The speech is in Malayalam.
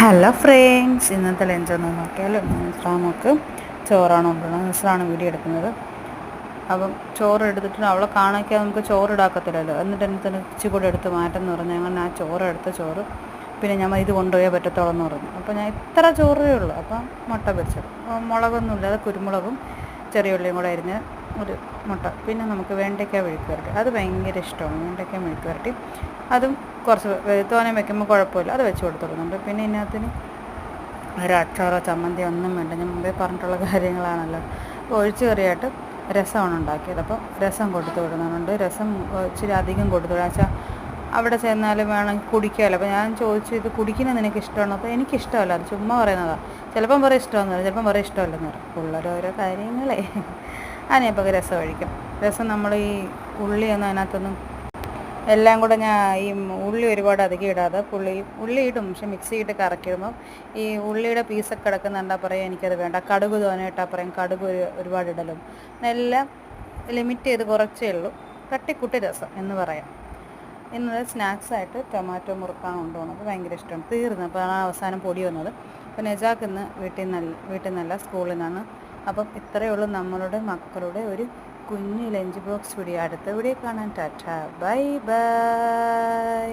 ഹലോ ഫ്രണ്ട്സ്, ഇന്നത്തെ ലഞ്ച് ഒന്ന് നോക്കിയാൽ നമുക്ക് ചോറാണ് കൊണ്ടുവന്നത്. നിസ്സാണ് വീഡിയോ എടുക്കുന്നത്. അപ്പം ചോറ് എടുത്തിട്ട് അവളെ കാണിക്കാൻ നമുക്ക് ചോറ് ഇടാക്കത്തില്ലല്ലോ. എന്നിട്ട് തന്നെ ഇച്ചിരി കൂടെ എടുത്ത് മാറ്റെന്ന് പറഞ്ഞു. അങ്ങനെ ആ ചോറ് പിന്നെ ഞാൻ ഇത് കൊണ്ടുപോയേ പറ്റത്തോളം എന്ന് പറഞ്ഞു. അപ്പോൾ ഞാൻ ഇത്ര ചോറേ ഉള്ളൂ. അപ്പം മുട്ട പൊരിച്ചത്, മുളകൊന്നും ഇല്ലാതെ കുരുമുളകും ചെറിയ ഉള്ളിയും കൂടെ അരിഞ്ഞ് ഒരു മുട്ട. പിന്നെ നമുക്ക് വെണ്ടയ്ക്ക മെഴുക്ക് വരട്ടി, അത് ഭയങ്കര ഇഷ്ടമാണ്. വെണ്ടയ്ക്ക മെഴുക്ക് വരട്ടി അതും കുറച്ച് തോനെ വയ്ക്കുമ്പോൾ കുഴപ്പമില്ല, അത് വെച്ച് കൊടുത്തിടുന്നുണ്ട്. പിന്നെ ഇതിനകത്തിന് ഒരു അച്ചാറോ ചമ്മന്തിയോ ഒന്നും വേണ്ട, ഞാൻ മുമ്പേ പറഞ്ഞിട്ടുള്ള കാര്യങ്ങളാണല്ലോ. അപ്പോൾ ഒഴിച്ച് കറിയായിട്ട് രസമാണ് ഉണ്ടാക്കിയത്. അപ്പോൾ രസം കൊടുത്തു വിടുന്നുണ്ട്. രസം ഇച്ചിരി അധികം കൊടുത്തു വിടാം വെച്ചാൽ അവിടെ ചെന്നാലും വേണമെങ്കിൽ കുടിക്കാമല്ലോ. അപ്പോൾ ഞാൻ ചോദിച്ചു, ഇത് കുടിക്കുന്നത് നിനക്ക് ഇഷ്ടമാണോ? അപ്പോൾ എനിക്കിഷ്ടമല്ല, അത് ചുമ്മാ പറയുന്നതാണ്. ചിലപ്പം പറയും ഇഷ്ടമെന്ന് പറയും, ചിലപ്പം പറയും ഇഷ്ടമല്ലെന്ന് പറയും. പിള്ളേരോരോ കാര്യങ്ങളെ. അതിനിപ്പോൾ രസം ഒഴിക്കും. രസം നമ്മൾ ഈ ഉള്ളിയൊന്നും അതിനകത്തൊന്നും എല്ലാം കൂടെ ഞാൻ ഈ ഉള്ളി ഒരുപാട് അധികം ഇടാതെ ഉള്ളി ഇടും, പക്ഷെ മിക്സിയിട്ട് കറക്കിടുമ്പം ഈ ഉള്ളിയുടെ പീസൊക്കെ കിടക്കുന്നുണ്ടാ പറയാം എനിക്കത് വേണ്ട. കടുക് തോന്നിയിട്ടാൽ പറയും കടുക് ഒരുപാട് ഇടലും. എല്ലാം ലിമിറ്റ് ചെയ്ത് കുറച്ചേ ഉള്ളൂ. തട്ടിക്കുട്ടി രസം എന്ന് പറയാം. ഇന്നത് സ്നാക്സായിട്ട് ടൊമാറ്റോ മുറുക്കാണ് കൊണ്ടുപോകുന്നത്. ഭയങ്കര ഇഷ്ടമാണ്. തീർന്നു. അപ്പോൾ ആ അവസാനം പൊടി വന്നത്. അപ്പോൾ നെജാക്ക് ഇന്ന് വീട്ടിൽ നിന്നല്ല, സ്കൂളിൽ നിന്നാണ്. അപ്പം ഇത്രയേ ഉള്ളൂ നമ്മളുടെ മക്കളുടെ ഒരു കുഞ്ഞു ലഞ്ച് ബോക്സ് വീഡിയോ. അടുത്ത വീഡിയോ കാണാൻ ടാറ്റ, ബൈ ബൈ.